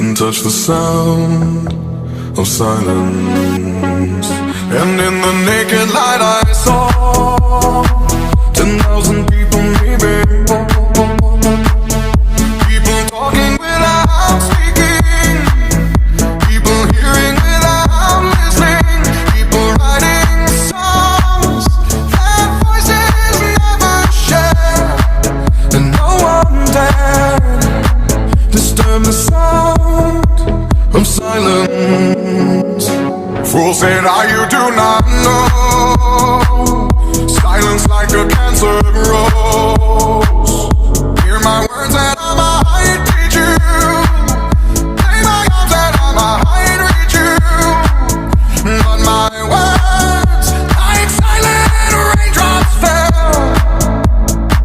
and touch the sound of silence. And in the naked light I saw 10,000 people, maybe. People talking without speaking, people hearing without listening, people writing songs that voices never share, and no one dared disturb the sound of silence. Fools say now you do not know, silence like a cancer grows.